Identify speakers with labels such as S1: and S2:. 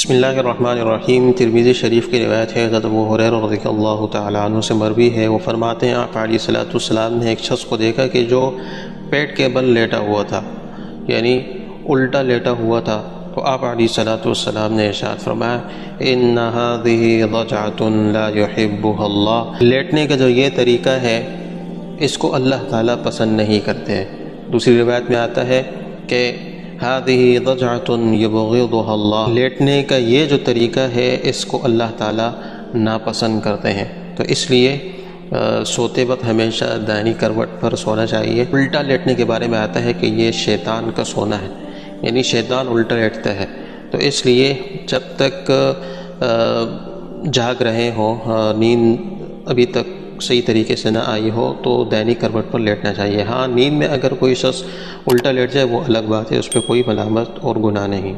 S1: بسم اللہ الرحمن الرحیم۔ ترمذی شریف کی روایت ہے، حضرت ابو ہریرہ رضی اللہ تعالیٰ عنہ سے مروی ہے، وہ فرماتے ہیں آپ علیہ الصلوۃ والسلام نے ایک شخص کو دیکھا کہ جو پیٹ کے بل لیٹا ہوا تھا، یعنی الٹا لیٹا ہوا تھا، تو آپ علیہ الصلوۃ والسلام نے ارشاد فرمایا ان هذه ضجعۃ لا يحبها اللہ، لیٹنے کا جو یہ طریقہ ہے اس کو اللہ تعالیٰ پسند نہیں کرتے۔ دوسری روایت میں آتا ہے کہ هذه ضجعۃ یبغضها اللہ، لیٹنے کا یہ جو طریقہ ہے اس کو اللہ تعالیٰ ناپسند کرتے ہیں۔ تو اس لیے سوتے وقت ہمیشہ دائیں کروٹ پر سونا چاہیے۔ الٹا لیٹنے کے بارے میں آتا ہے کہ یہ شیطان کا سونا ہے، یعنی شیطان الٹا لیٹتا ہے، تو اس لیے جب تک جاگ رہے ہوں، نیند ابھی تک صحیح طریقے سے نہ آئی ہو تو دائیں کروٹ پر لیٹنا چاہیے۔ ہاں، نیند میں اگر کوئی شخص الٹا لیٹ جائے وہ الگ بات ہے، اس پہ کوئی ملامت اور گناہ نہیں۔